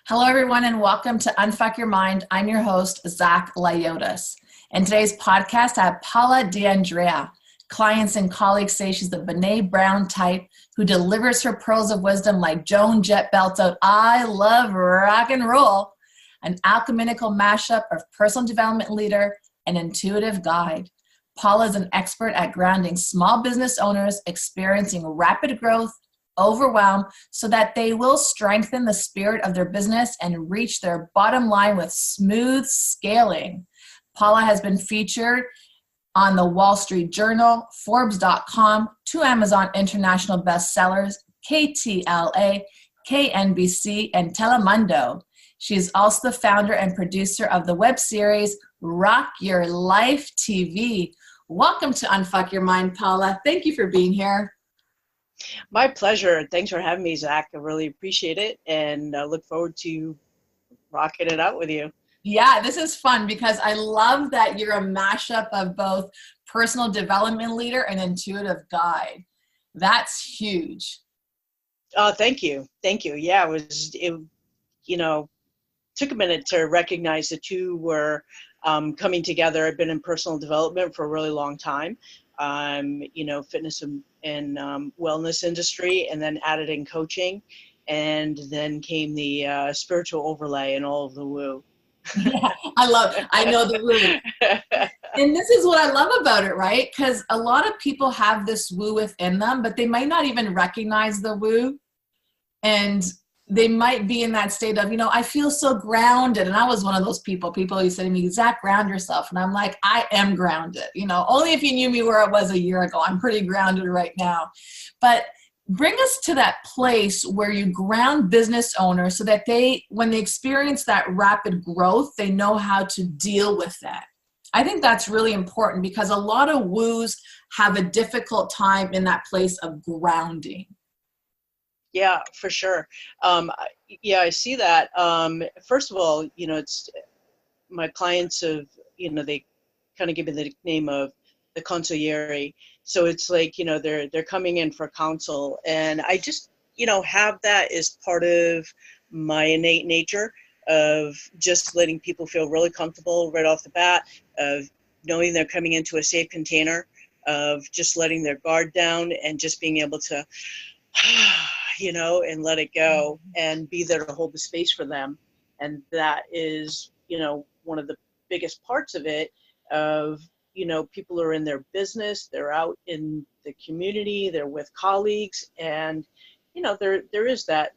Hello, everyone, and welcome to Unfuck Your Mind. I'm your host, Zach Lyotis. In today's podcast, I have Paula D'Andrea. Clients and colleagues say she's the Brene Brown type who delivers her pearls of wisdom like Joan Jett belts out, "I love rock and roll," an alchemical mashup of personal development leader and intuitive guide. Paula is an expert at grounding small business owners experiencing rapid growth, overwhelm, so that they will strengthen the spirit of their business and reach their bottom line with smooth scaling. Paula has been featured on the Wall Street Journal, Forbes.com, two Amazon International bestsellers, KTLA, KNBC, and Telemundo. She is also the founder and producer of the web series Rock Your Life TV. Welcome to Unfuck Your Mind, Paula. Thank you for being here. My pleasure. Thanks for having me, Zach. I really appreciate it, and I look forward to rocking it out with you. Yeah, this is fun because I love that you're a mashup of both personal development leader and intuitive guide. That's huge. Thank you. Thank you. Yeah, took a minute to recognize the two were coming together. I've been in personal development for a really long time. Fitness and wellness industry, and then added in coaching, and then came the spiritual overlay and all of the woo. Yeah, I know the woo. And this is what I love about it, right? Because a lot of people have this woo within them, but they might not even recognize the woo. And they might be in that state of, I feel so grounded. And I was one of those people who said to me, "Zach, ground yourself." And I'm like, I am grounded. Only if you knew me where I was a year ago. I'm pretty grounded right now. But bring us to that place where you ground business owners so that when they experience that rapid growth, they know how to deal with that. I think that's really important because a lot of woos have a difficult time in that place of grounding. Yeah, for sure. I see that. First of all, it's my clients they kind of give me the nickname of the consigliere. So it's like, they're coming in for counsel, and I just, have that as part of my innate nature of just letting people feel really comfortable right off the bat, of knowing they're coming into a safe container, of just letting their guard down and just being able to and let it go and be there to hold the space for them. And that is, one of the biggest parts of it, of, people are in their business, they're out in the community, they're with colleagues, and, there is that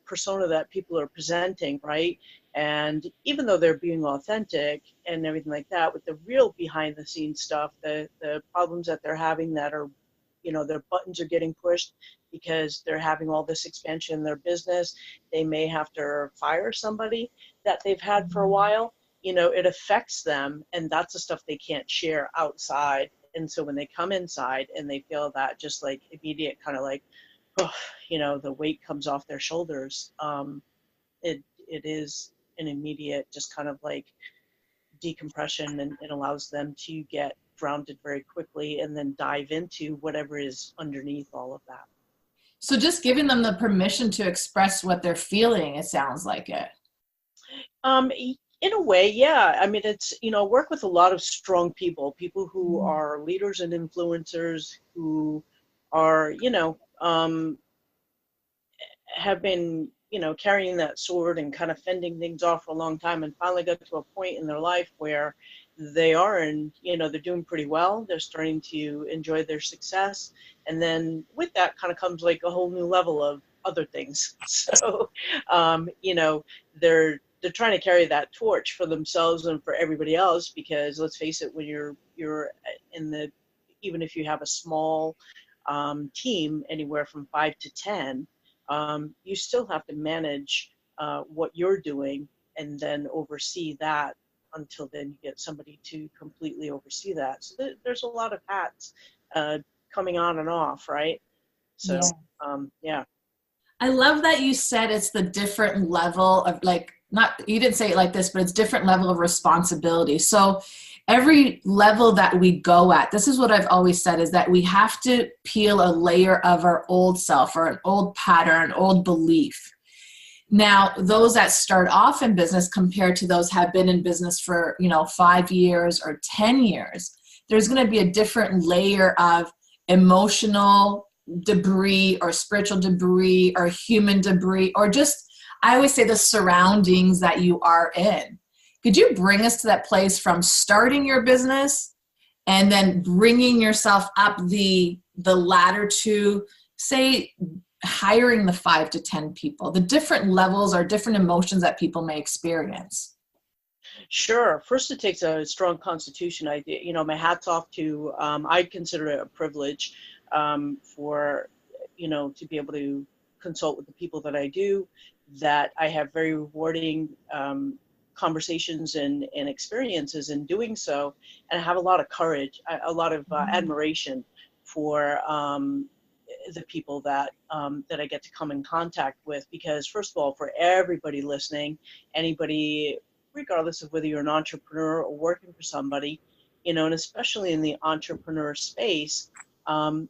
persona that people are presenting, right? And even though they're being authentic and everything like that, with the real behind the scenes stuff, the problems that they're having that are, their buttons are getting pushed because they're having all this expansion in their business. They may have to fire somebody that they've had for a while. It affects them, and that's the stuff they can't share outside. And so when they come inside and they feel that just like immediate kind of like, the weight comes off their shoulders, it is an immediate just kind of like decompression, and it allows them to get grounded very quickly and then dive into whatever is underneath all of that. So just giving them the permission to express what they're feeling, it sounds like it. In a way, yeah. I mean, it's, work with a lot of strong people who are leaders and influencers, who are, have been, carrying that sword and kind of fending things off for a long time, and finally got to a point in their life where they are, and, they're doing pretty well. They're starting to enjoy their success. And then with that kind of comes like a whole new level of other things. So, they're trying to carry that torch for themselves and for everybody else, because let's face it, when you're in even if you have a small team, anywhere from 5 to 10, you still have to manage what you're doing and then oversee that until then you get somebody to completely oversee that. So there's a lot of hats coming on and off, right? So, yeah. I love that you said it's the different level of you didn't say it like this, but it's different level of responsibility. So every level that we go at, this is what I've always said, is that we have to peel a layer of our old self or an old pattern, old belief. Now, those that start off in business compared to those have been in business for, 5 years or 10 years, there's going to be a different layer of emotional debris or spiritual debris or human debris, or just, I always say, the surroundings that you are in. Could you bring us to that place from starting your business and then bringing yourself up the ladder to, say, hiring the 5 to 10 people, the different levels or different emotions that people may experience? Sure. First, it takes a strong constitution. My hat's off to, I consider it a privilege for, to be able to consult with the people that I do, that I have very rewarding conversations and experiences in doing so. And I have a lot of courage, a lot of admiration for the people that I get to come in contact with, because first of all, for everybody listening, anybody, regardless of whether you're an entrepreneur or working for somebody, and especially in the entrepreneur space,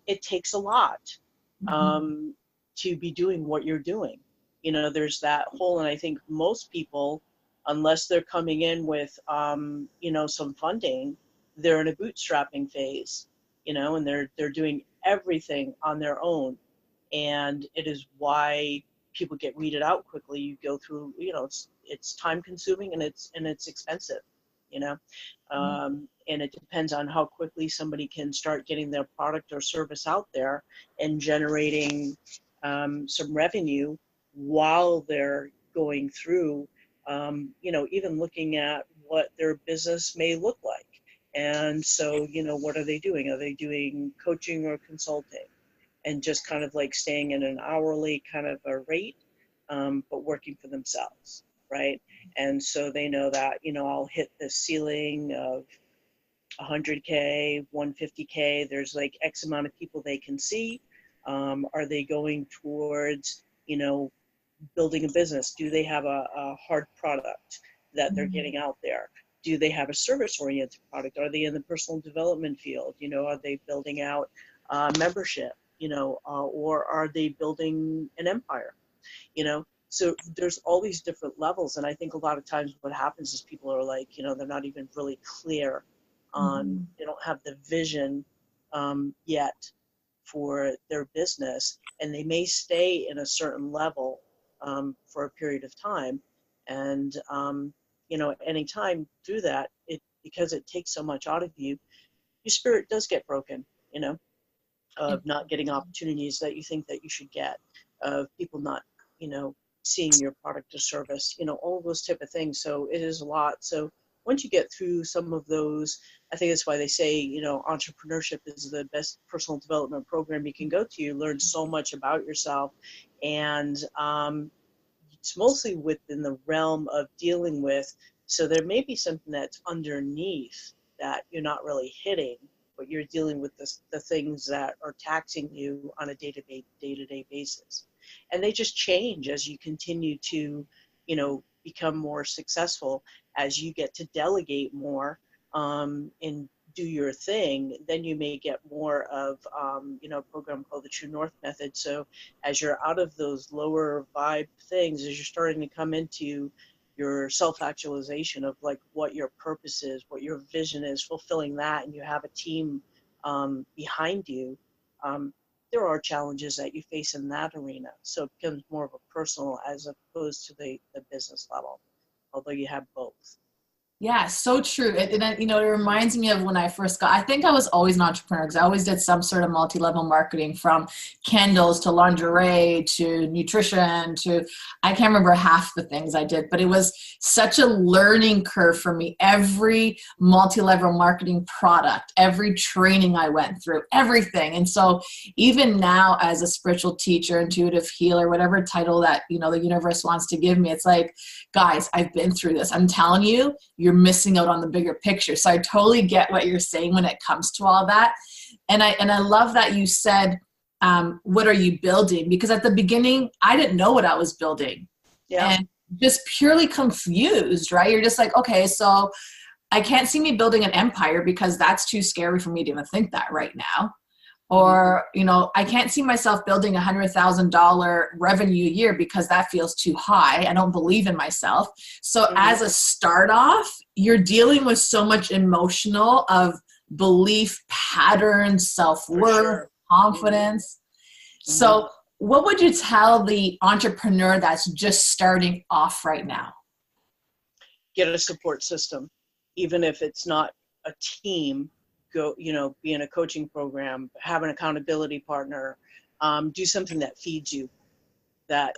it takes a lot to be doing what you're doing. There's that whole, and I think most people, unless they're coming in with, some funding, they're in a bootstrapping phase, and they're doing everything on their own. And it is why people get weeded out quickly. You go through, it's time consuming and it's expensive, and it depends on how quickly somebody can start getting their product or service out there and generating some revenue while they're going through, even looking at what their business may look like. And so, what are they doing? Are they doing coaching or consulting? And just kind of like staying in an hourly kind of a rate, but working for themselves, right? And so they know that, I'll hit the ceiling of 100K, 150K. There's like X amount of people they can see. Are they going towards, building a business? Do they have a hard product that they're getting out there? Do they have a service-oriented product? Are they in the personal development field? Are they building out membership? Or are they building an empire? So there's all these different levels. And I think a lot of times what happens is people are like, they're not even really clear on, they don't have the vision yet for their business. And they may stay in a certain level for a period of time. And, any time through that, because it takes so much out of you, your spirit does get broken, of not getting opportunities that you think that you should get, of people not, seeing your product or service, all those type of things. So it is a lot. So once you get through some of those, I think that's why they say, entrepreneurship is the best personal development program you can go to. You learn so much about yourself, and it's mostly within the realm of dealing with. So there may be something that's underneath that you're not really hitting, but you're dealing with the things that are taxing you on a day-to-day basis. And they just change as you continue to, become more successful, as you get to delegate more and do your thing. Then you may get more of, a program called the True North Method. So as you're out of those lower vibe things, as you're starting to come into your self-actualization of like what your purpose is, what your vision is, fulfilling that, and you have a team behind you, there are challenges that you face in that arena. So it becomes more of a personal as opposed to the business level, although you have both. Yeah, so true. And it reminds me of when I first I think I was always an entrepreneur because I always did some sort of multi-level marketing, from candles to lingerie to nutrition to, I can't remember half the things I did, but it was such a learning curve for me. Every multi-level marketing product, every training I went through, everything. And so even now as a spiritual teacher, intuitive healer, whatever title that, the universe wants to give me, it's like, guys, I've been through this. I'm telling you, you're missing out on the bigger picture. So I totally get what you're saying when it comes to all that. And I love that you said, what are you building? Because at the beginning, I didn't know what I was building. Yeah. And just purely confused, right? You're just like, okay, so I can't see me building an empire because that's too scary for me to even think that right now. Or, you know, I can't see myself building $100,000 revenue a year because that feels too high. I don't believe in myself. So as a start off, you're dealing with so much emotional of belief patterns, self-worth, confidence. So what would you tell the entrepreneur that's just starting off right now? Get a support system, even if it's not a team. Go, you know, be in a coaching program, have an accountability partner, do something that feeds you, that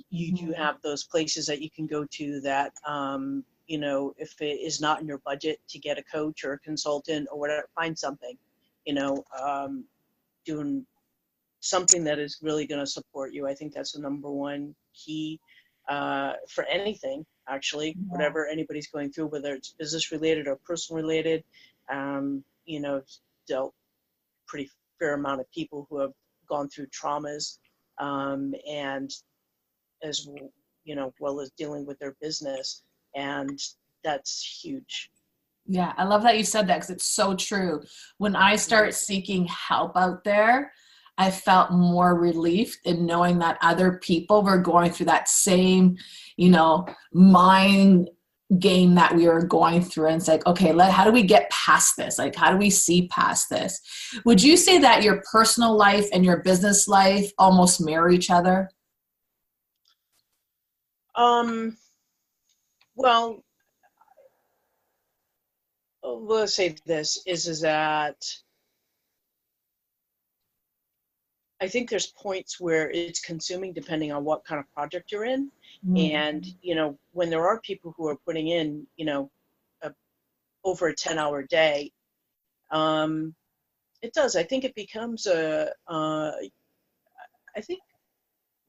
you do have those places that you can go to that, you know, if it is not in your budget to get a coach or a consultant or whatever, find something, you know, doing something that is really going to support you. I think that's the number one key for anything, actually, whatever anybody's going through, whether it's business related or personal related. You know, dealt pretty fair amount of people who have gone through traumas, and as you know, well as dealing with their business, and that's huge. Yeah, I love that you said that because it's so true. When I start seeking help out there, I felt more relief in knowing that other people were going through that same, you know, mind game that we were going through. And it's like, okay, how do we get past this? Like, how do we see past this? Would you say that your personal life and your business life almost mirror each other? Well, let's say this is that I think there's points where it's consuming depending on what kind of project you're in. And, you know, when there are people who are putting in, you know, over a 10-hour day, it does. I think it becomes I think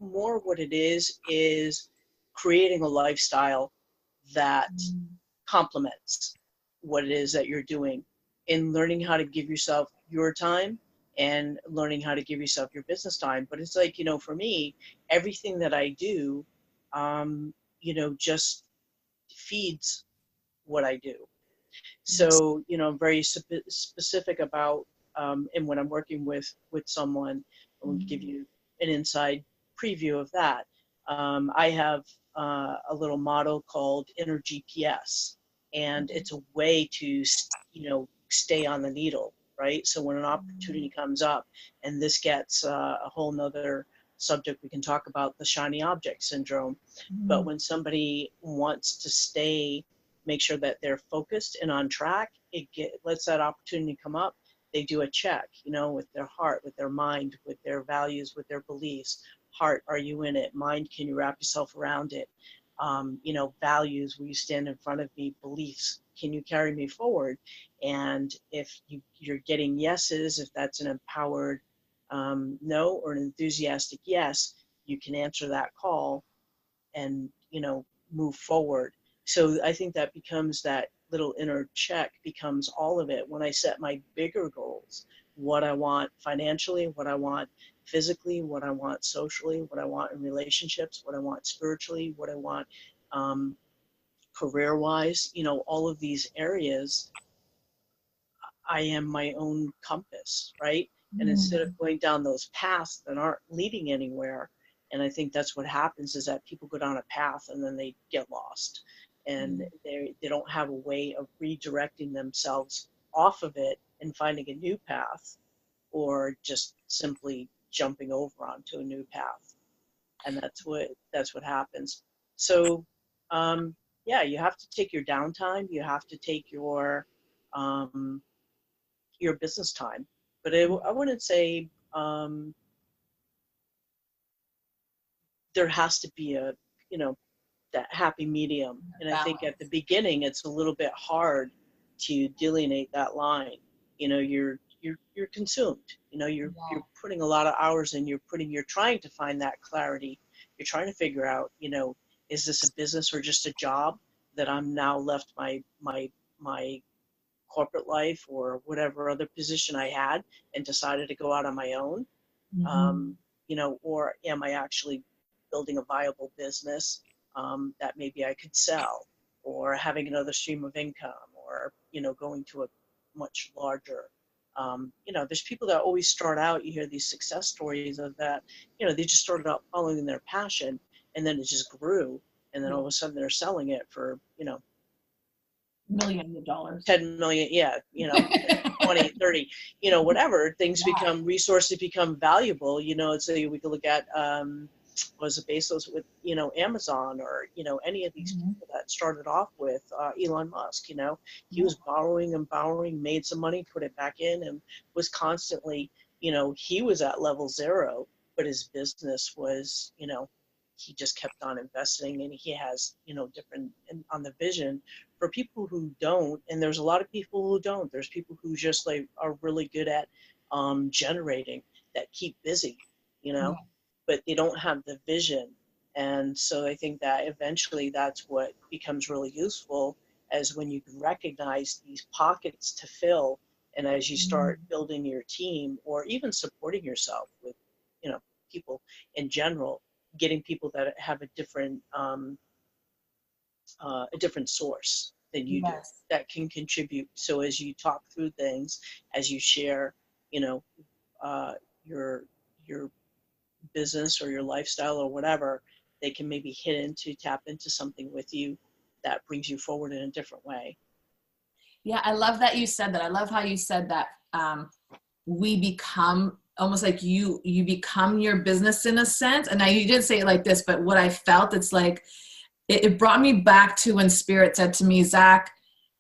more what it is creating a lifestyle that complements what it is that you're doing, in learning how to give yourself your time and learning how to give yourself your business time. But it's like, you know, for me, everything that I do, you know, just feeds what I do. So, you know, I'm very specific about, and when I'm working with someone, I will give you an inside preview of that. I have a little model called Inner GPS, and it's a way to, you know, stay on the needle, right? So when an opportunity comes up, and this gets a whole nother subject we can talk about, the shiny object syndrome. But when somebody wants to stay, make sure that they're focused and on track, lets that opportunity come up. They do a check, you know, with their heart, with their mind, with their values, with their beliefs. Heart, are you in it? Mind, can you wrap yourself around it? You know, values, will you stand in front of me? Beliefs, can you carry me forward? And if you're getting yeses, if that's an empowered no or an enthusiastic yes, you can answer that call and, you know, move forward. So I think that becomes, that little inner check becomes all of it when I set my bigger goals, what I want financially, what I want physically, what I want socially, what I want in relationships, what I want spiritually, what I want career-wise, you know, all of these areas. I am my own compass, right? And instead of going down those paths that aren't leading anywhere, and I think that's what happens, is that people go down a path and then they get lost, and they don't have a way of redirecting themselves off of it and finding a new path, or just simply jumping over onto a new path. And that's what happens. So yeah, you have to take your downtime, you have to take your business time. But I wouldn't say there has to be a, you know, that happy medium. And I think at the beginning it's a little bit hard to delineate that line. You know, you're consumed. You know, you're putting a lot of hours in. You're trying to find that clarity. You're trying to figure out, you know, is this a business or just a job that I'm now left my corporate life or whatever other position I had and decided to go out on my own, you know, or am I actually building a viable business that maybe I could sell, or having another stream of income, or, you know, going to a much larger There's people that always start out, you hear these success stories of that, they just started out following their passion, and then it just grew, and then all of a sudden they're selling it for, Millions of dollars. 10 million, 20, 30, whatever. Resources become valuable, so we could look at, was it Bezos with, Amazon, or, any of these people that started off with Elon Musk, he was borrowing and borrowing, made some money, put it back in, and was constantly, he was at level zero, but his business was, he just kept on investing, and he has, different on the vision for people who don't. And there's a lot of people who don't. There's people who just are really good at generating, that keep busy, but they don't have the vision. And so I think that eventually that's what becomes really useful, as when you can recognize these pockets to fill, and as you start building your team, or even supporting yourself with, people in general, getting people that have a different source than you do, that can contribute. So as you talk through things, as you share, your business or your lifestyle or whatever, they can maybe tap into something with you that brings you forward in a different way. Yeah, I love that you said that. I love how you said that we become almost like you become your business in a sense. And now you didn't say it like this, but what I felt, it's like, it brought me back to when Spirit said to me, Zach,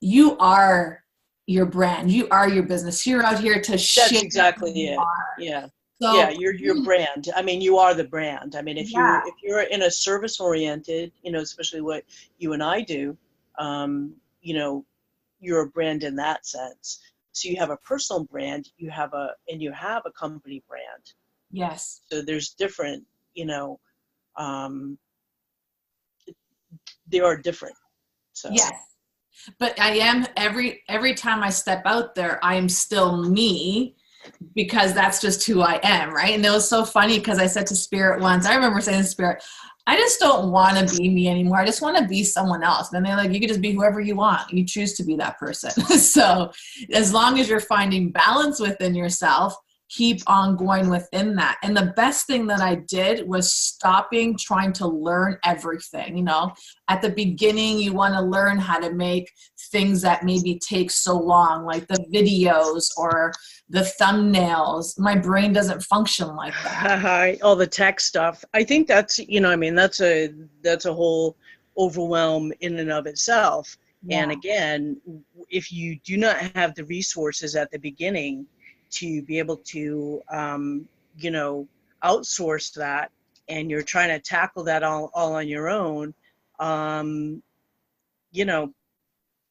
you are your brand. You are your business. You're out here to share. That's exactly it. Yeah. So, yeah, you're your brand. I mean, you are the brand. I mean, if you're in a service oriented, especially what you and I do, you're a brand in that sense. So you have a personal brand, you have a company brand. Yes. So there's different, they are different. So. Yes. But I am, every time I step out there, I am still me, because that's just who I am, right? And it was so funny, because I said to Spirit once, I remember saying to Spirit, I just don't want to be me anymore. I just want to be someone else. And they're like, you can just be whoever you want. You choose to be that person. So as long as you're finding balance within yourself, keep on going within that. And the best thing that I did was stopping trying to learn everything. At the beginning, you want to learn how to make things that maybe take so long, like the videos or the thumbnails. My brain doesn't function like that. All the tech stuff. I think that's, that's a whole overwhelm in and of itself. Yeah. And again, if you do not have the resources at the beginning to be able to, outsource that, and you're trying to tackle that all on your own,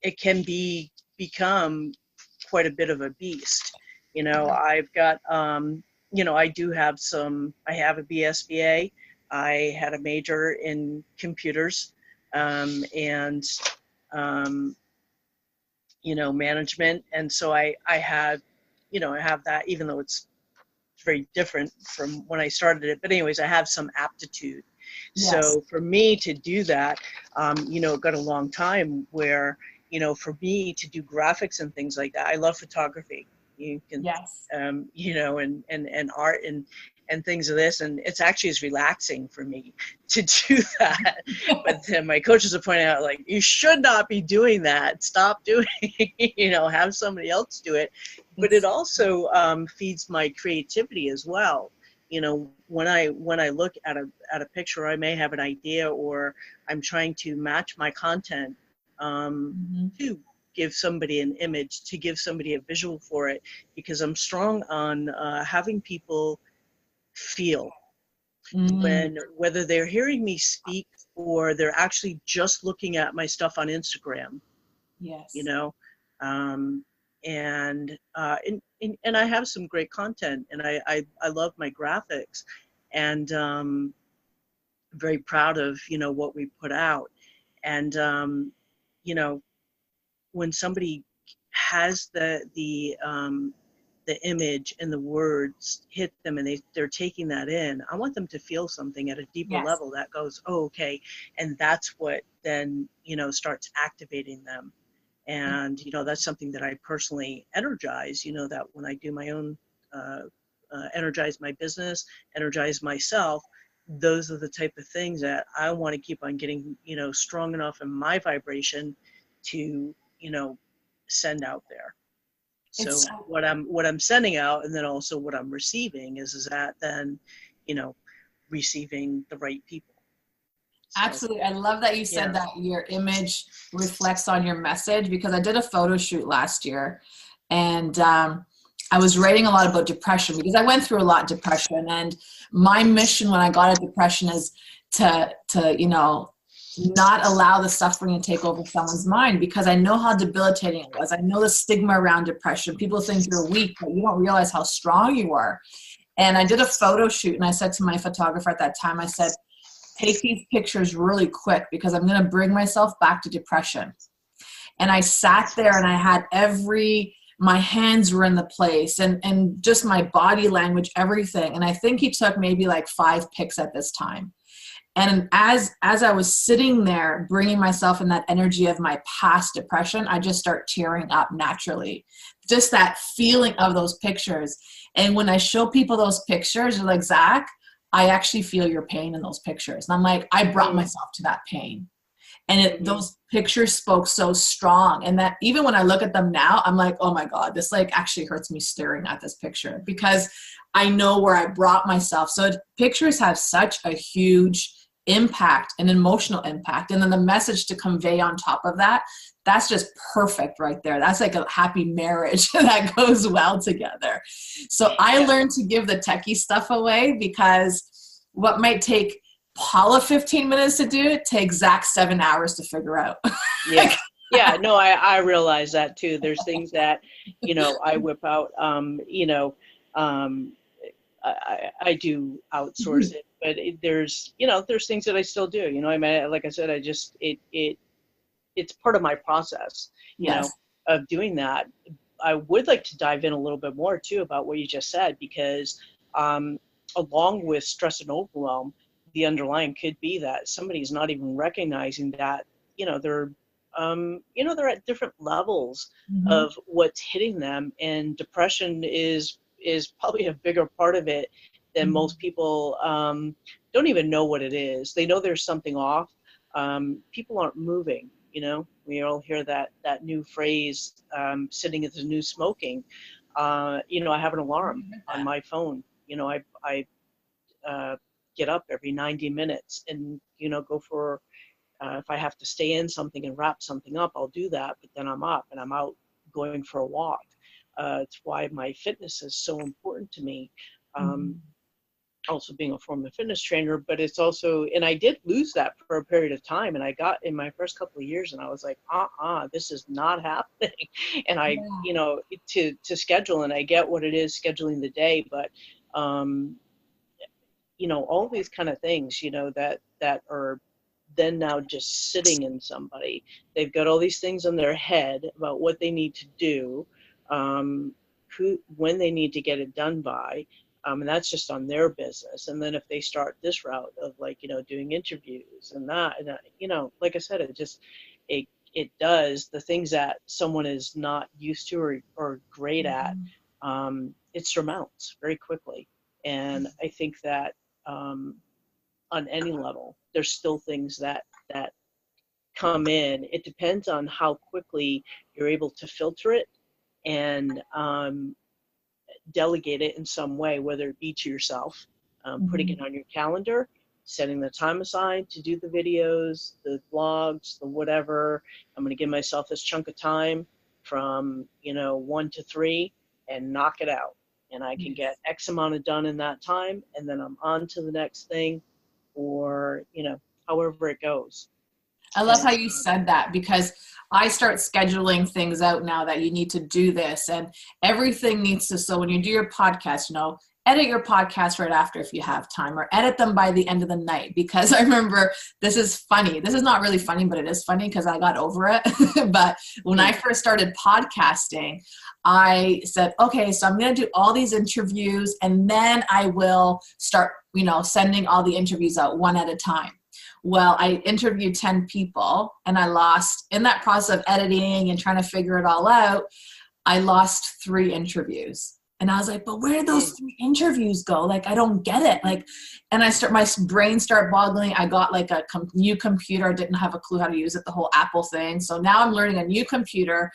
it can become quite a bit of a beast. I've got, I have a BSBA. I had a major in computers, and management. And so I have that, even though it's very different from when I started it. But anyways, I have some aptitude. Yes. So for me to do that, it got a long time where, for me to do graphics and things like that, I love photography. You can, yes. And art and things of this, and it's actually as relaxing for me to do that. But then my coaches are pointing out, like, you should not be doing that. Stop doing it. Have somebody else do it. But it also feeds my creativity as well. When I look at a picture, I may have an idea, or I'm trying to match my content to give somebody an image, to give somebody a visual for it, because I'm strong on having people feel whether they're hearing me speak or they're actually just looking at my stuff on Instagram. Yes. And I have some great content, and I love my graphics, and I'm very proud of what we put out. And when somebody has the image and the words hit them, and they're taking that in, I want them to feel something at a deeper yes. level that goes, oh, okay. And that's what then, starts activating them. And, that's something that I personally energize, that when I do my own, energize my business, energize myself, those are the type of things that I want to keep on getting, strong enough in my vibration to, send out there. So what I'm sending out, and then also what I'm receiving is that then, receiving the right people. So, absolutely. I love that you said that your image reflects on your message, because I did a photo shoot last year, and I was writing a lot about depression because I went through a lot of depression, and my mission when I got a depression is to not allow the suffering to take over someone's mind, because I know how debilitating it was. I know the stigma around depression. People think you're weak, but you don't realize how strong you are. And I did a photo shoot, and I said to my photographer at that time, I said, take these pictures really quick because I'm going to bring myself back to depression. And I sat there and I had my hands were in the place, and just my body language, everything. And I think he took maybe like 5 pics at this time. And as I was sitting there, bringing myself in that energy of my past depression, I just start tearing up naturally. Just that feeling of those pictures. And when I show people those pictures, they're like, Zach, I actually feel your pain in those pictures. And I'm like, I brought myself to that pain. And those pictures spoke so strong. And that even when I look at them now, I'm like, oh my God, this like actually hurts me staring at this picture, because I know where I brought myself. So pictures have such a huge impact, an emotional impact. And then the message to convey on top of that, that's just perfect right there. That's like a happy marriage that goes well together. So I learned to give the techie stuff away, because what might take Paula 15 minutes to do, it takes Zach 7 hours to figure out. Yeah, no, I realize that too. There's things that, I whip out, I do outsource it, but there's things that I still do, I mean, like I said, it's part of my process, of doing that. I would like to dive in a little bit more too about what you just said, because along with stress and overwhelm, the underlying could be that somebody's not even recognizing that, they're at different levels of what's hitting them, and depression is probably a bigger part of it than most people don't even know what it is. They know there's something off. People aren't moving, we all hear that new phrase, sitting is the new smoking. I have an alarm on my phone. I get up every 90 minutes and, go for, if I have to stay in something and wrap something up, I'll do that. But then I'm up and I'm out going for a walk. It's why my fitness is so important to me. Also being a former fitness trainer, but it's also, and I did lose that for a period of time. And I got in my first couple of years and I was like, this is not happening. And I, to schedule, and I get what it is scheduling the day, but, all these kind of things, that are then now just sitting in somebody. They've got all these things in their head about what they need to do, when they need to get it done by, and that's just on their business. And then if they start this route of doing interviews and that, and like I said, it does the things that someone is not used to or great at, it surmounts very quickly. And I think that on any level, there's still things that come in. It depends on how quickly you're able to filter it and delegate it in some way, whether it be to yourself, putting it on your calendar, setting the time aside to do the videos, the blogs, the whatever. I'm going to give myself this chunk of time from 1 to 3 and knock it out. And I can get X amount of done in that time, and then I'm on to the next thing, or, however it goes. I love how you said that, because I start scheduling things out now that you need to do this, and everything needs to, so when you do your podcast, edit your podcast right after if you have time, or edit them by the end of the night. Because I remember, this is funny. This is not really funny, but it is funny because I got over it. But when I first started podcasting, I said, okay, so I'm going to do all these interviews, and then I will start, sending all the interviews out one at a time. Well, I interviewed 10 people and I lost, in that process of editing and trying to figure it all out, I lost 3 interviews. And I was like, but where did those 3 interviews go? Like, I don't get it. Like, and my brain started boggling. I got like a new computer. I didn't have a clue how to use it, the whole Apple thing. So now I'm learning a new computer,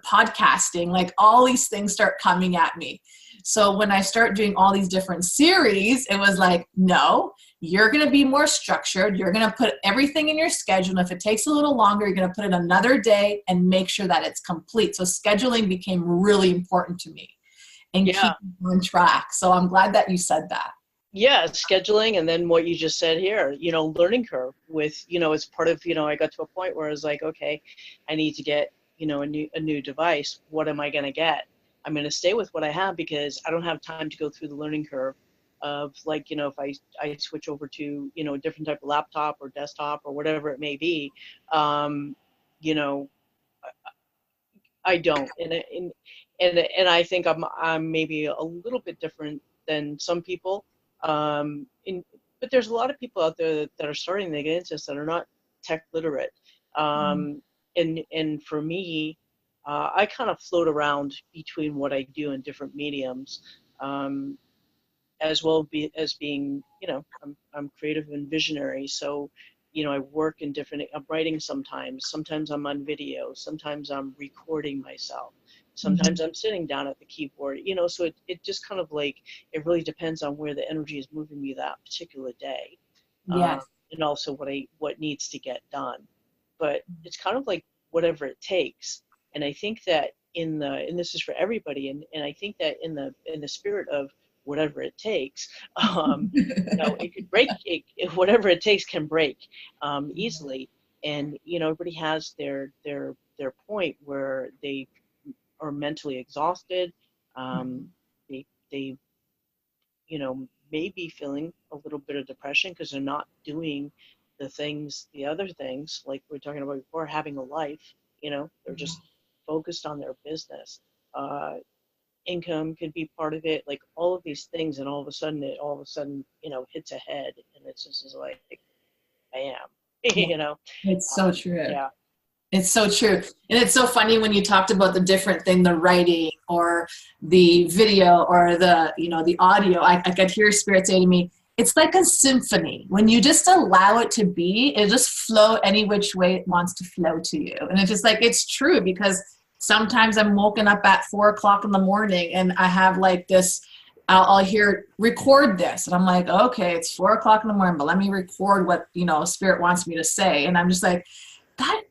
podcasting, like all these things start coming at me. So when I start doing all these different series, it was like, no, you're going to be more structured. You're going to put everything in your schedule. And if it takes a little longer, you're going to put it another day and make sure that it's complete. So scheduling became really important to me and keep on track. So I'm glad that you said that. Yeah, scheduling, and then what you just said here, learning curve with, as part of, I got to a point where I was like, okay, I need to get, a new device. What am I going to get? I'm going to stay with what I have because I don't have time to go through the learning curve of like, if I switch over to, a different type of laptop or desktop or whatever it may be, I don't. And I think I'm maybe a little bit different than some people. But there's a lot of people out there that are starting to get into this that are not tech literate. And for me, I kind of float around between what I do in different mediums, as well as being, I'm creative and visionary. So, I work in I'm writing sometimes I'm on video, sometimes I'm recording myself, sometimes I'm sitting down at the keyboard, so it just kind of like, it really depends on where the energy is moving me that particular day. Yes. And also what needs to get done. But it's kind of like whatever it takes. And I think that and this is for everybody, and I think that in the spirit of whatever it takes, it could break, whatever it takes can break easily. And, everybody has their point where they are mentally exhausted. They may be feeling a little bit of depression because they're not doing the other things, like we were talking about before, having a life, they're just focused on their business. Income could be part of it, like all of these things, and all of a sudden hits a head, and it's just like, bam. It's so true. Yeah. It's so true. And it's so funny when you talked about the different thing, the writing or the video or the audio, I could hear spirit say to me, it's like a symphony. When you just allow it to be, it just flow any which way it wants to flow to you. And it's just like, it's true, because sometimes I'm woken up at 4:00 in the morning and I have like this, I'll hear record this. And I'm like, okay, it's 4:00 in the morning, but let me record what, spirit wants me to say. And I'm just like,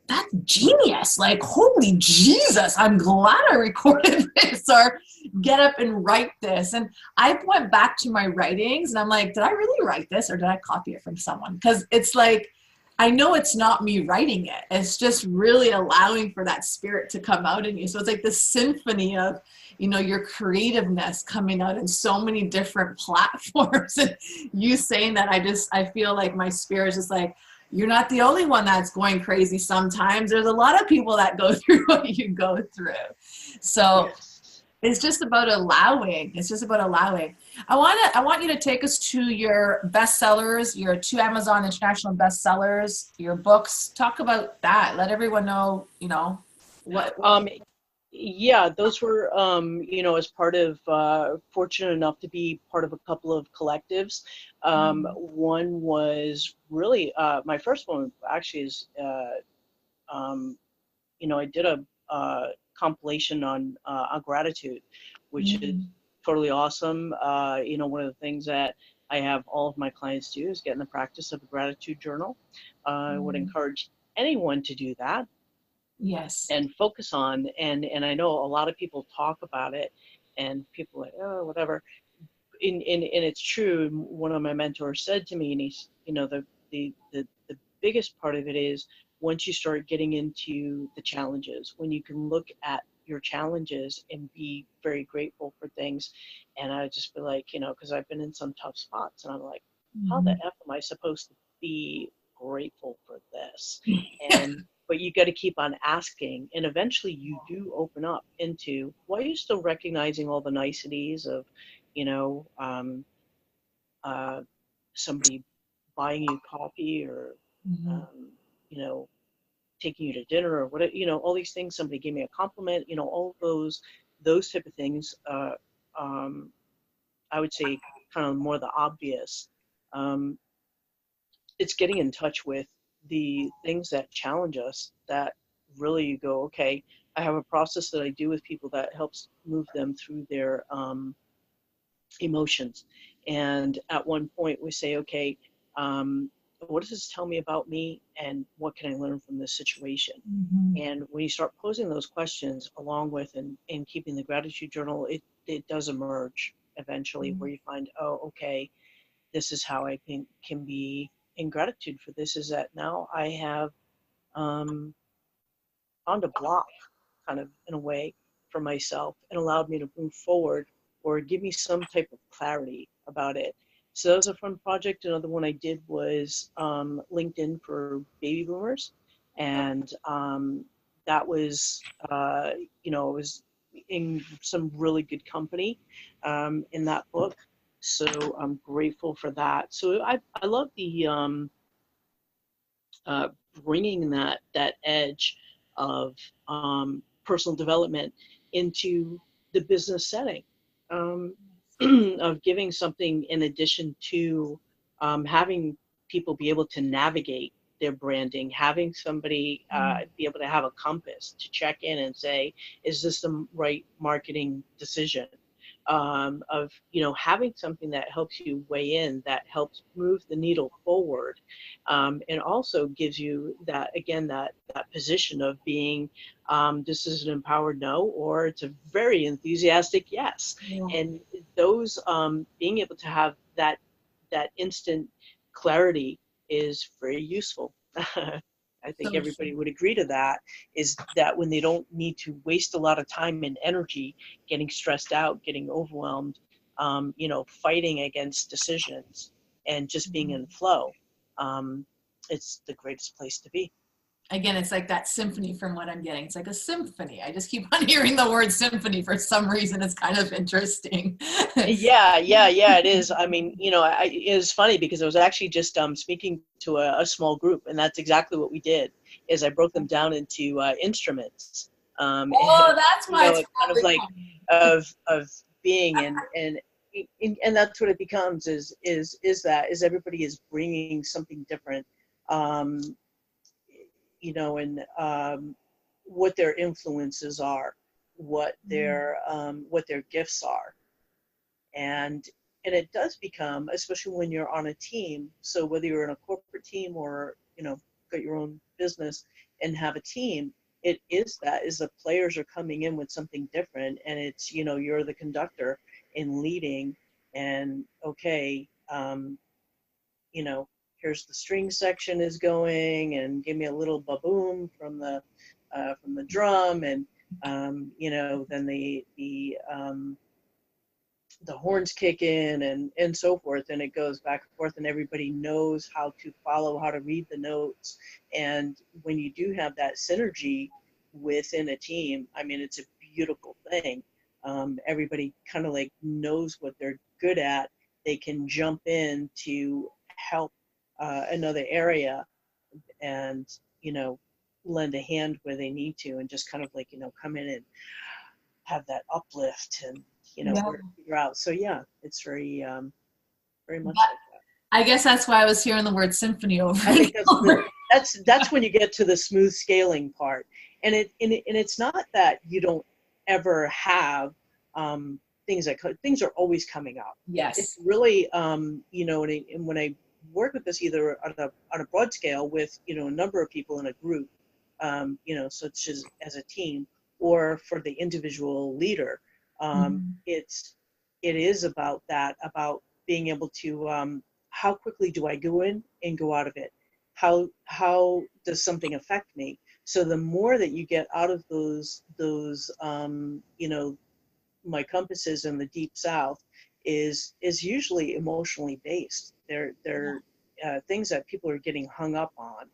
that's genius. Like, holy Jesus, I'm glad I recorded this, or get up and write this. And I went back to my writings and I'm like, did I really write this or did I copy it from someone? Because it's like, I know it's not me writing it. It's just really allowing for that spirit to come out in you. So it's like the symphony of, your creativeness coming out in so many different platforms. And you saying that, I feel like my spirit is just like, you're not the only one that's going crazy sometimes. There's a lot of people that go through what you go through. So it's just about allowing. It's just about allowing. I want you to take us to your bestsellers, your 2 Amazon international bestsellers, your books. Talk about that. Let everyone know, what. Yeah, those were, as part of, fortunate enough to be part of a couple of collectives. One was really, my first one actually is, I did a compilation on gratitude, which is totally awesome. One of the things that I have all of my clients do is get in the practice of a gratitude journal. I would encourage anyone to do that. Yes. And focus on, and I know a lot of people talk about it, and people are like, oh, whatever. And it's true. One of my mentors said to me, and he's, the biggest part of it is once you start getting into the challenges, when you can look at your challenges and be very grateful for things. And I just be like, because I've been in some tough spots, and I'm like, how the F am I supposed to be grateful for this? But you got to keep on asking, and eventually you do open up into, why are you still recognizing all the niceties of, somebody buying you coffee or Mm-hmm. you know, taking you to dinner or whatever, all these things. Somebody gave me a compliment, all of those type of things. Um, I would say kind of more the obvious. Um, it's getting in touch with the things that challenge us, that really you go, okay, I have a process that I do with people that helps move them through their emotions. And at one point we say, okay, um, what does this tell me about me, and what can I learn from this situation? Mm-hmm. And when you start posing those questions along with and keeping the gratitude journal, it does emerge eventually, where you find, oh, okay, this is how I can be in gratitude for this, is that now I have um, found a block, kind of in a way, for myself, and allowed me to move forward, or give me some type of clarity about it. So that was a fun project. Another one I did was LinkedIn for baby boomers, and that was, it was in some really good company in that book. So I'm grateful for that. So I love the uh, bringing that edge of personal development into the business setting, um, of giving something in addition to having people be able to navigate their branding, having somebody be able to have a compass to check in and say, is this the right marketing decision? Of having something that helps you weigh in, that helps move the needle forward, and also gives you that, again, that position of being, this is an empowered no, or it's a very enthusiastic yes. Yeah. And those, being able to have that instant clarity is very useful. I think So true. everybody would agree to that, is that when they don't need to waste a lot of time and energy getting stressed out, getting overwhelmed, fighting against decisions, and just being in flow, um, it's the greatest place to be. Again, it's like that symphony from what I'm getting. It's like a symphony. I just keep on hearing the word symphony for some reason. It's kind of interesting. Yeah, it is. I mean, it was funny because I was actually just speaking to a small group, and that's exactly what we did. Is I broke them down into instruments, Oh, that's why it's kind of probably like of being, and that's what it becomes, is everybody is bringing something different, um, and what their influences are, what their gifts are, and it does become, especially when you're on a team. So whether you're in a corporate team, or got your own business and have a team, is the players are coming in with something different, and it's, you're the conductor in leading, and okay, here's the string section is going, and give me a little ba-boom from the drum, and then the horns kick in, and so forth, and it goes back and forth, and everybody knows how to follow, how to read the notes. And when you do have that synergy within a team, I mean, it's a beautiful thing. Everybody kind of like knows what they're good at. They can jump in to help another area, and lend a hand where they need to, and just kind of like come in and have that uplift, and yeah. work figure out. So yeah, it's very very much But like that. I guess that's why I was hearing the word symphony over I and think over. that's when you get to the smooth scaling part, and it's not that you don't ever have things are always coming up. It's Yes. really and when I work with this, either on a broad scale with a number of people in a group, such as a team, or for the individual leader, Mhm. it is about that, about being able to, how quickly do I go in and go out of it? How does something affect me? So the more that you get out of those my compasses in the deep south is usually emotionally based. They're things that people are getting hung up on,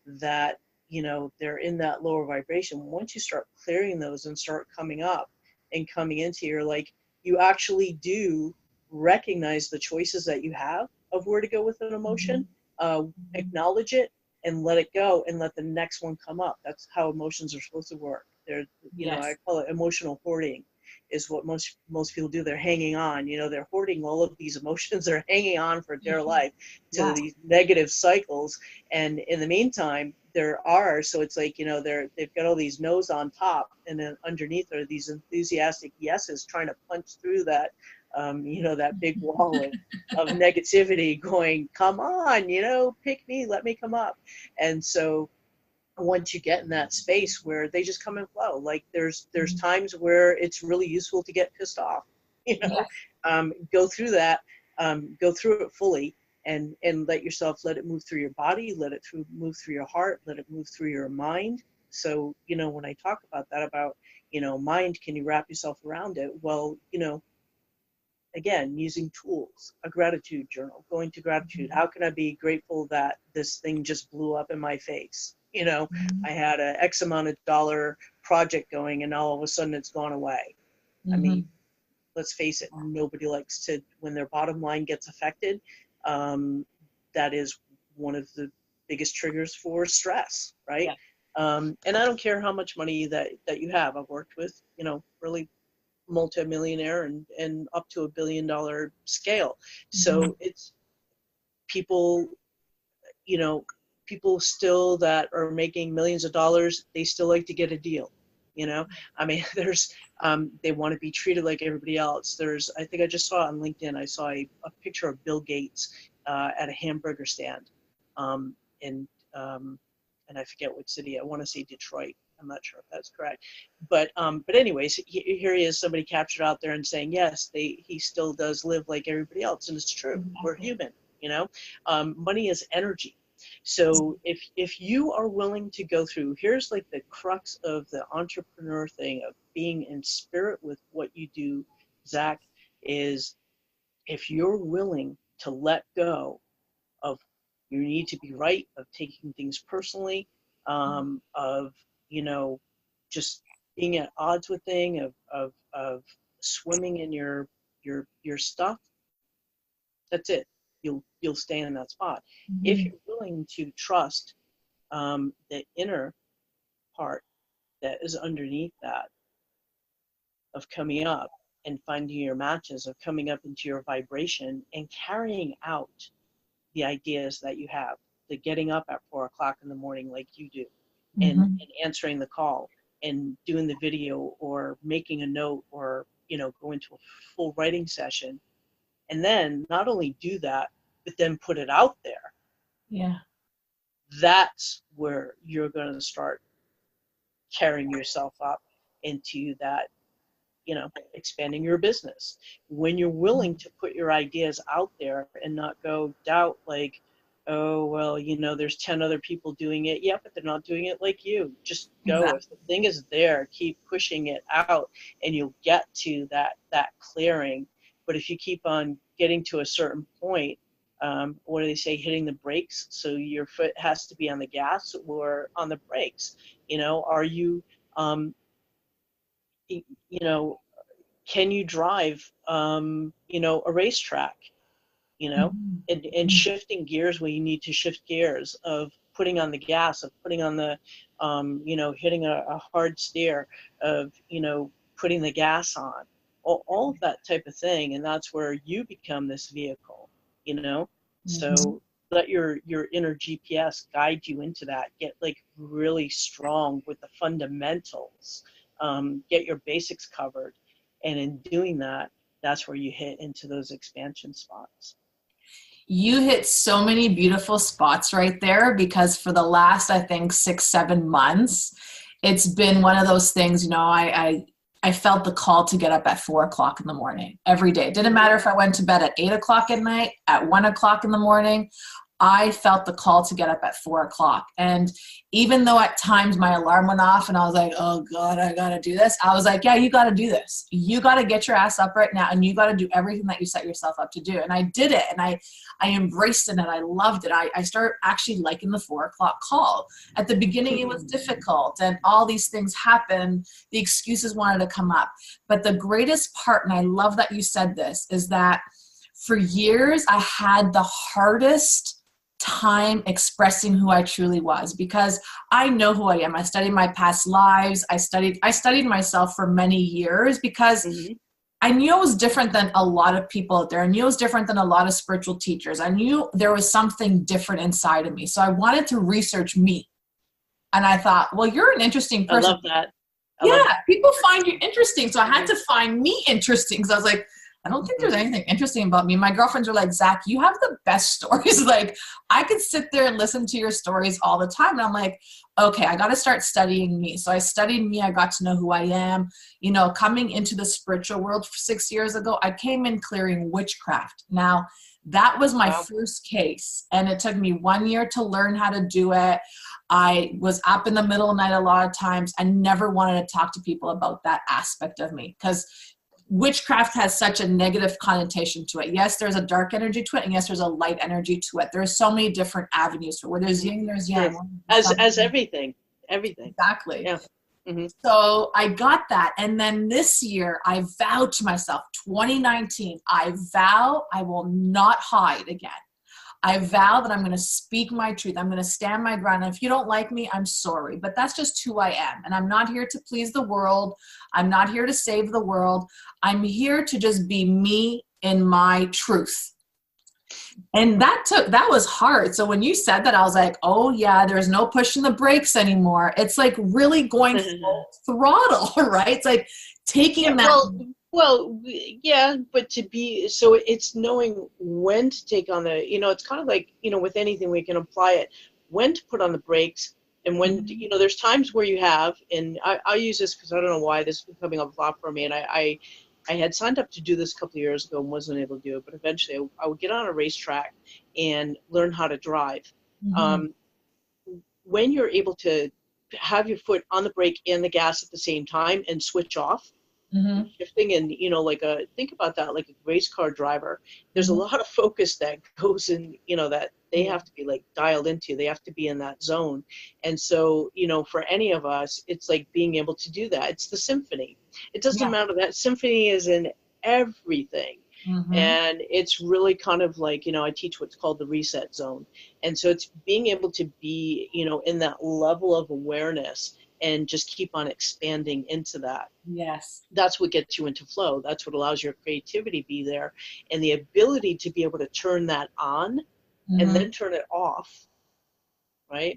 that they're in that lower vibration. Once you start clearing those and start coming up and coming into your, like, you actually do recognize the choices that you have of where to go with an emotion, Mhm. acknowledge it, and let it go and let the next one come up. That's how emotions are supposed to work. They're, I call it emotional hoarding is what most people do. They're hanging on, they're hoarding all of these emotions. They're hanging on for dear life to these negative cycles. And in the meantime, so it's like, they've got all these no's on top, and then underneath are these enthusiastic yeses trying to punch through that, that big wall of negativity going, come on, pick me, let me come up. And so once you get in that space where they just come and flow, like there's times where it's really useful to get pissed off, go through that, go through it fully, and let it move through your body, let it move through your heart, let it move through your mind. So, when I talk about that, mind, can you wrap yourself around it? Well, again, using tools, a gratitude journal, going to gratitude. How can I be grateful that this thing just blew up in my face? I had a X amount of dollar project going, and all of a sudden it's gone away. I mean, let's face it, nobody likes to, when their bottom line gets affected, that is one of the biggest triggers for stress, right? Yeah. And I don't care how much money that you have. I've worked with, really multimillionaire and up to $1 billion scale. So it's people, people still that are making millions of dollars, they still like to get a deal. I mean, there's, they want to be treated like everybody else. I think I just saw on LinkedIn, I saw a picture of Bill Gates at a hamburger stand and I forget what city. I want to say Detroit. I'm not sure if that's correct, but anyways, here he is, somebody captured out there and saying, yes, he still does live like everybody else, and it's true. We're human, money is energy. So if you are willing to go through, here's like the crux of the entrepreneur thing of being in spirit with what you do, Zach, is if you're willing to let go of you need to be right, of taking things personally, of, just being at odds with things, of swimming in your stuff, that's it. You'll stay in that spot. If you're willing to trust the inner part that is underneath that, of coming up and finding your matches, of coming up into your vibration and carrying out the ideas that you have, the getting up at 4 o'clock in the morning like you do, and answering the call and doing the video or making a note or, go into a full writing session. And then not only do that, but then put it out there. Yeah. That's where you're going to start carrying yourself up into that, expanding your business. When you're willing to put your ideas out there and not go doubt like, oh, well, there's 10 other people doing it. Yeah, but they're not doing it like you. Just go. Exactly. If the thing is there, keep pushing it out and you'll get to that clearing. But if you keep on getting to a certain point, what do they say, hitting the brakes? So your foot has to be on the gas or on the brakes. Are you, can you drive, a racetrack, and shifting gears when you need to shift gears, of putting on the gas, of putting on the, hitting a hard steer, of, putting the gas on, all of that type of thing. And that's where you become this vehicle, so let your inner GPS guide you into that. Get like really strong with the fundamentals, get your basics covered. And in doing that, that's where you hit into those expansion spots. You hit so many beautiful spots right there, because for the last, I think, 6-7 months, it's been one of those things, I felt the call to get up at 4 o'clock in the morning every day. It didn't matter if I went to bed at 8 o'clock at night, at 1 o'clock in the morning. I felt the call to get up at 4 o'clock. And even though at times my alarm went off and I was like, oh God, I got to do this. I was like, yeah, you got to do this. You got to get your ass up right now. And you got to do everything that you set yourself up to do. And I did it. And I embraced it and I loved it. I started actually liking the 4 o'clock call. At the beginning, it was difficult and all these things happened. The excuses wanted to come up. But the greatest part, and I love that you said this, is that for years I had the hardest time expressing who I truly was, because I know who I am. I studied my past lives. I studied myself for many years because I knew I was different than a lot of people out there. I knew I was different than a lot of spiritual teachers. I knew there was something different inside of me. So I wanted to research me. And I thought, well, you're an interesting person. I love that. People find you interesting. So I had to find me interesting, because I was like, I don't think there's anything interesting about me. My girlfriends are like, Zach, you have the best stories. Like, I could sit there and listen to your stories all the time. And I'm like, okay, I got to start studying me. So I studied me. I got to know who I am. You know, coming into the spiritual world 6 years ago, I came in clearing witchcraft. Now, that was my first case. And it took me 1 year to learn how to do it. I was up in the middle of the night a lot of times. I never wanted to talk to people about that aspect of me, because witchcraft has such a negative connotation to it. Yes, there's a dark energy to it, and yes, there's a light energy to it. There's so many different avenues to it. Where there's yin, there's yang. As everything. Exactly. Yeah. So I got that. And then this year, I vowed to myself, 2019, I vow I will not hide again. I vow that I'm going to speak my truth. I'm going to stand my ground. And if you don't like me, I'm sorry. But that's just who I am. And I'm not here to please the world. I'm not here to save the world. I'm here to just be me in my truth. And that was hard. So when you said that, I was like, oh yeah, there's no pushing the brakes anymore. It's like really going full throttle, right? It's like taking that. Well, yeah, but so it's knowing when to take on it's kind of like, with anything we can apply it, when to put on the brakes, and when, there's times where you have, and I use this because I don't know why this is coming up a lot for me, and I had signed up to do this a couple of years ago and wasn't able to do it, but eventually I would get on a racetrack and learn how to drive. When you're able to have your foot on the brake and the gas at the same time and switch off, shifting, and think about that like a race car driver. There's a lot of focus that goes in, that they have to be like dialed into. They have to be in that zone. And so, for any of us, it's like being able to do that. It's the symphony. It doesn't matter. That symphony is in everything. And it's really kind of like, I teach what's called the reset zone. And so it's being able to be, in that level of awareness and just keep on expanding into that. Yes. That's what gets you into flow. That's what allows your creativity to be there. And the ability to be able to turn that on and then turn it off, right?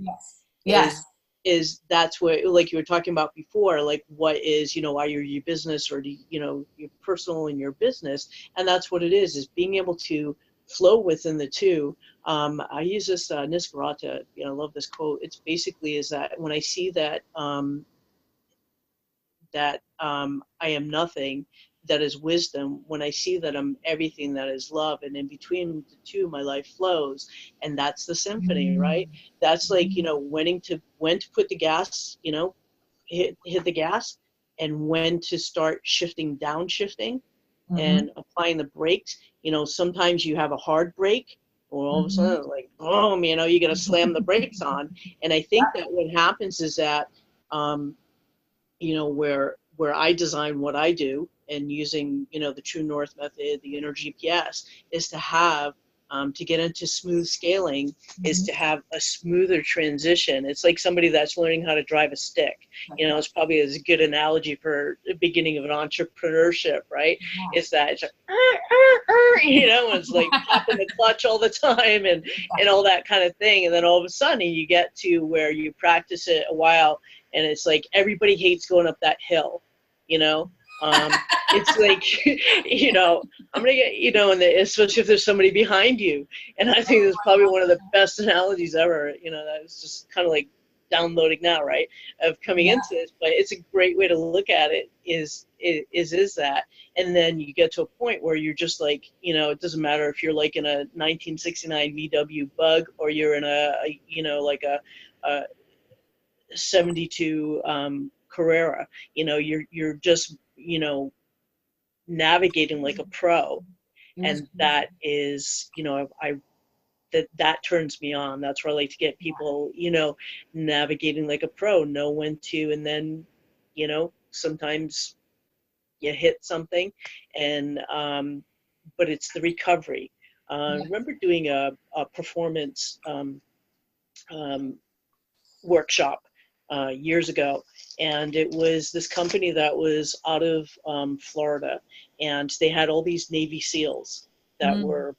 Yes. Is that's what, like you were talking about before, like what is, why you're your business, or your personal and your business. And that's what it is being able to flow within the two. I use this Nisargadatta, I love this quote. It's basically is that when I see that I am nothing, that is wisdom. When I see that I'm everything, that is love. And in between the two, my life flows. And that's the symphony, right? That's like, when to put the gas, hit the gas, and when to start downshifting and applying the brakes. Sometimes you have a hard brake, or all of a sudden, like, boom, you got to slam the brakes on. And I think that what happens is that, where I design what I do, and using, the True North method, the inner GPS, is to have, to get into smooth scaling, is to have a smoother transition. It's like somebody that's learning how to drive a stick. It's probably a good analogy for the beginning of an entrepreneurship, right? It's that it's like, it's like popping the clutch all the time and all that kind of thing. And then all of a sudden you get to where you practice it a while, and it's like everybody hates going up that hill, it's like, I'm going to get, and especially if there's somebody behind you. And I think that's probably one of the best analogies ever, that was just kind of like downloading now, right, of coming into this. But it's a great way to look at it is that. And then you get to a point where you're just like, it doesn't matter if you're like in a 1969 VW Bug, or you're in a 72 Carrera, you're just, navigating like a pro. And that is, that turns me on. That's where I like to get people, navigating like a pro, know when to, and then, sometimes you hit something, and, but it's the recovery. I remember doing a performance workshop years ago, and it was this company that was out of Florida, and they had all these Navy SEALs that were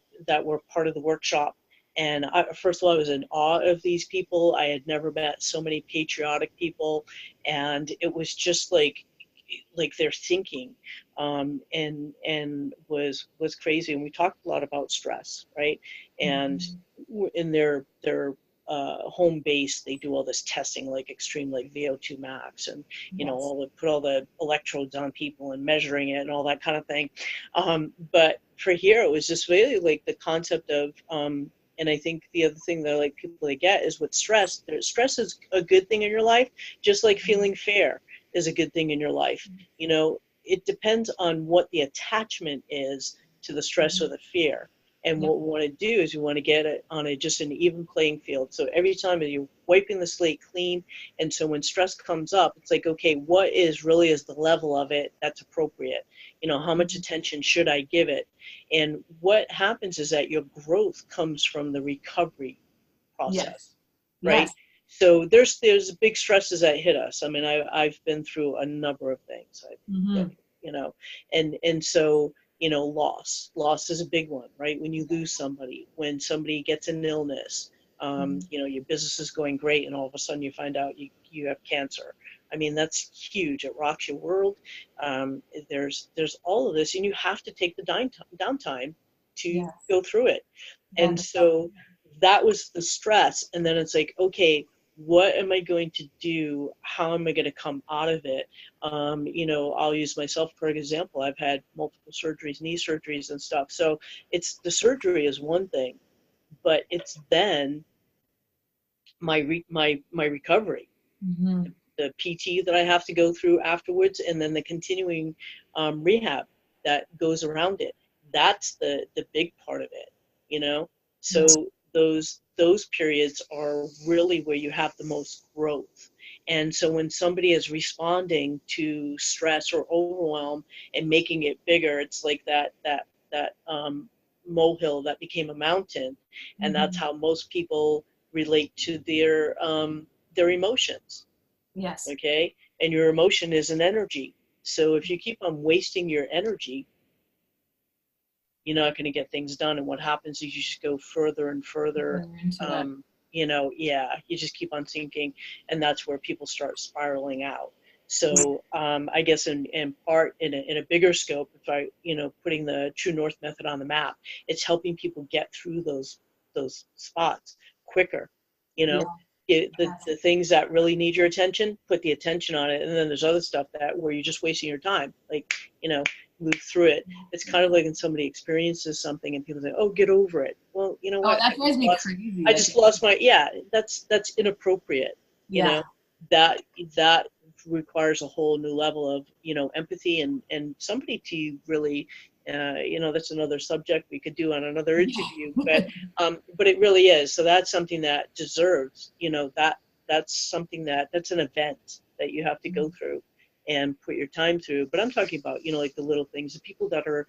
part of the workshop. And first of all, I was in awe of these people. I had never met so many patriotic people, and it was just like their thinking, and was crazy. And we talked a lot about stress, right? And in their home base, they do all this testing, like extreme, like VO2 max, and put all the electrodes on people and measuring it and all that kind of thing. But for here, it was just really like the concept of and I think the other thing that like people they get is with stress. Stress is a good thing in your life, just like feeling fear is a good thing in your life. It depends on what the attachment is to the stress or the fear. And what we want to do is we want to get it on just an even playing field. So every time you're wiping the slate clean, and so when stress comes up, it's like, okay, what is the level of it that's appropriate? How much attention should I give it? And what happens is that your growth comes from the recovery process, right? Yes. So there's big stresses that hit us. I mean, I've been through a number of things, and so. Loss is a big one, right? When you lose somebody, when somebody gets an illness, your business is going great, and all of a sudden you find out you have cancer. I mean, that's huge. It rocks your world. There's all of this, and you have to take the downtime to go through it. And so that was the stress. And then it's like, okay, what am I going to do? How am I going to come out of it? I'll use myself for example. I've had multiple surgeries, knee surgeries and stuff. So it's the surgery is one thing, but it's then my recovery, the PT that I have to go through afterwards, and then the continuing rehab that goes around it. That's the big part of it, So those periods are really where you have the most growth. And so when somebody is responding to stress or overwhelm and making it bigger, it's like that molehill that became a mountain. And that's how most people relate to their emotions. Yes. Okay. And your emotion is an energy. So if you keep on wasting your energy, you're not going to get things done. And what happens is you just go further and further. You just keep on sinking, and that's where people start spiraling out. So I guess in part, in a bigger scope, if I, putting the True North method on the map, it's helping people get through those spots quicker. The things that really need your attention, put the attention on it. And then there's other stuff where you're just wasting your time, like, move through it. It's kind of like when somebody experiences something and people say, oh, get over it. Well, you know what? That drives me crazy. I just lost my, that's inappropriate. That requires a whole new level of, empathy and somebody to really, that's another subject we could do on another interview, but it really is. So that's something that deserves, that's something that's an event that you have to go through and put your time through. But I'm talking about, like the little things, the people that are,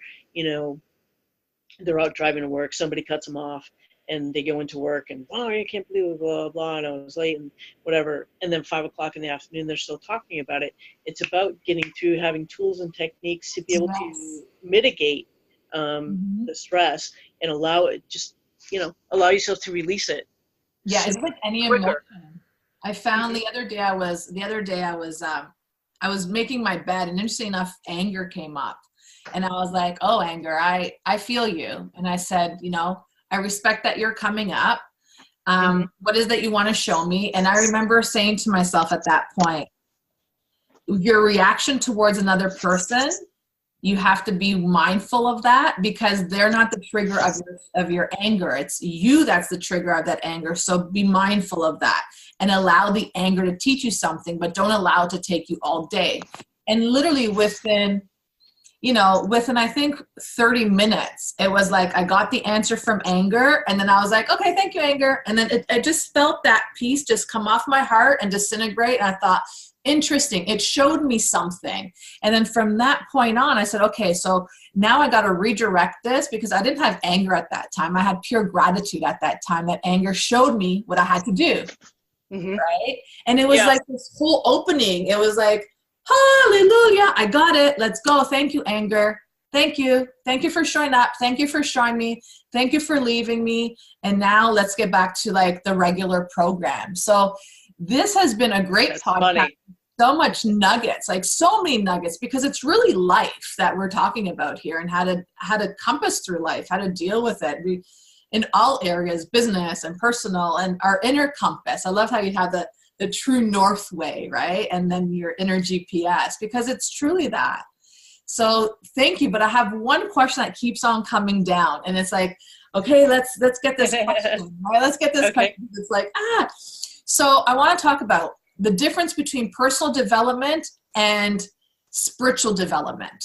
they're out driving to work, somebody cuts them off and they go into work and, oh, I can't believe it, blah, blah, and I was late and whatever. And then 5 o'clock in the afternoon, they're still talking about it. It's about getting through, having tools and techniques to be able to mitigate the stress and allow it, just, allow yourself to release it. Yeah, it's like any emotion. I found the other day I was making my bed, and interesting enough, anger came up. And I was like, oh, anger, I feel you. And I said, I respect that you're coming up. What is that you want to show me? And I remember saying to myself at that point, your reaction towards another person, you have to be mindful of that, because they're not the trigger of your anger. It's you that's the trigger of that anger. So be mindful of that and allow the anger to teach you something, but don't allow it to take you all day. And literally within, within, I think, 30 minutes, it was like I got the answer from anger, and then I was like, okay, thank you, anger. And then I just felt that peace just come off my heart and disintegrate. And I thought, interesting, it showed me something. And then from that point on, I said, okay, so now I got to redirect this, because I didn't have anger at that time. I had pure gratitude at that time that anger showed me what I had to do. Right? And it was like this whole opening. It was like, hallelujah, I got it. Let's go. Thank you, anger. Thank you. Thank you for showing up. Thank you for showing me. Thank you for leaving me. And now let's get back to like the regular program. So this has been a great podcast. Funny. So much nuggets, like so many nuggets, because it's really life that we're talking about here, and how to compass through life, how to deal with it in all areas, business and personal, and our inner compass. I love how you have the true north way, right? And then your inner GPS, because it's truly that. So thank you. But I have one question that keeps on coming down, and it's like, okay, let's get this question. Right? Let's get this question. It's like, So I want to talk about the difference between personal development and spiritual development.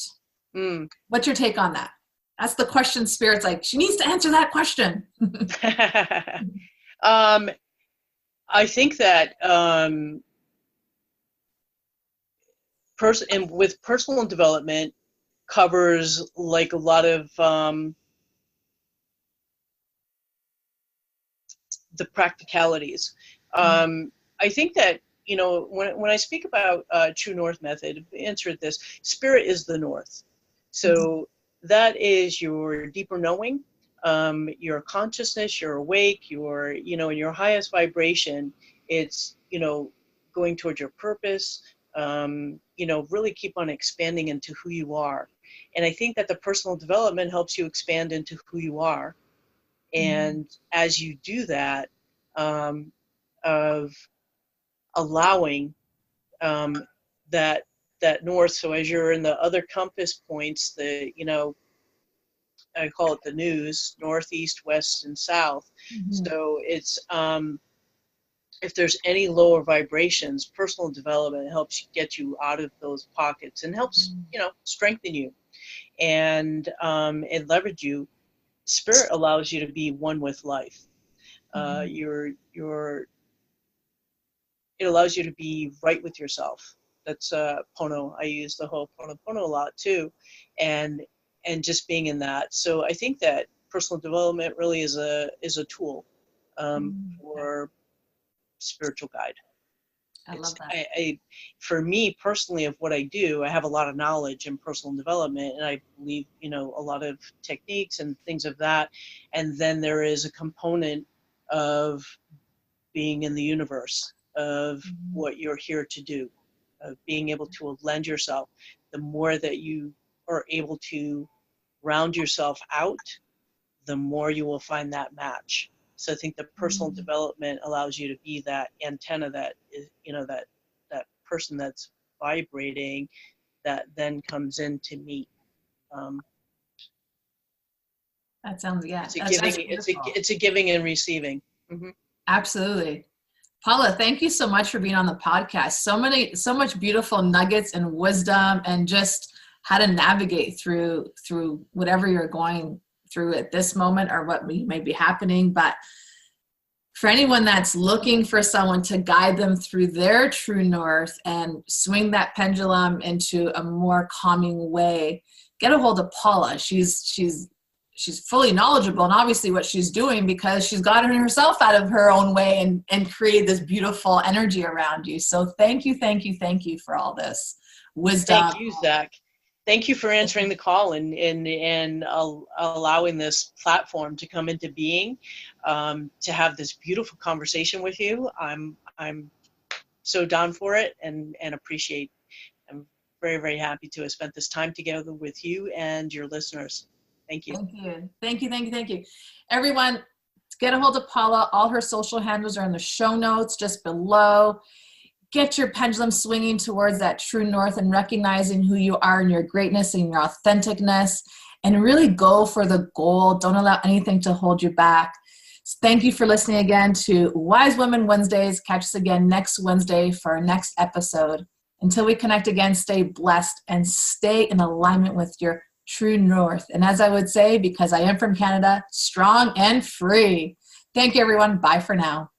What's your take on that? That's the question. Spirit's like, she needs to answer that question. I think that with personal development covers like a lot of the practicalities. I think that, when I speak about True North method, answer it this: spirit is the north. So that is your deeper knowing, your consciousness, your awake, your, in your highest vibration. It's, going towards your purpose, really keep on expanding into who you are. And I think that the personal development helps you expand into who you are. And as you do that, of allowing that north. So as you're in the other compass points, I call it the news, northeast, west, and south. So it's if there's any lower vibrations, personal development helps get you out of those pockets and helps strengthen you and leverage you. Spirit allows you to be one with life. It allows you to be right with yourself. That's Pono. I use the whole Pono a lot too, and just being in that. So I think that personal development really is a tool for spiritual guide. I love that. For me personally, of what I do, I have a lot of knowledge in personal development, and I believe a lot of techniques and things of that. And then there is a component of being in the universe, of what you're here to do, of being able to lend yourself. The more that you are able to round yourself out, the more you will find that match. So I think the personal development allows you to be that antenna that is, that person that's vibrating, that then comes in to meet. That sounds, it's a giving and receiving. Absolutely. Paula, thank you so much for being on the podcast. So much beautiful nuggets and wisdom, and just how to navigate through whatever you're going through at this moment, or what may be happening. But for anyone that's looking for someone to guide them through their true north and swing that pendulum into a more calming way, get a hold of Paula. She's fully knowledgeable, and obviously what she's doing, because she's gotten herself out of her own way and created this beautiful energy around you. So thank you for all this wisdom. Thank you, Zach. Thank you for answering the call and allowing this platform to come into being, to have this beautiful conversation with you. I'm so down for it and appreciate. I'm very, very happy to have spent this time together with you and your listeners. Thank you. Thank you. Everyone, get a hold of Paula. All her social handles are in the show notes just below. Get your pendulum swinging towards that true north and recognizing who you are and your greatness and your authenticness, and really go for the goal. Don't allow anything to hold you back. So thank you for listening again to Wise Women Wednesdays. Catch us again next Wednesday for our next episode. Until we connect again, stay blessed and stay in alignment with your true north. And as I would say, because I am from Canada, strong and free. Thank you, everyone. Bye for now.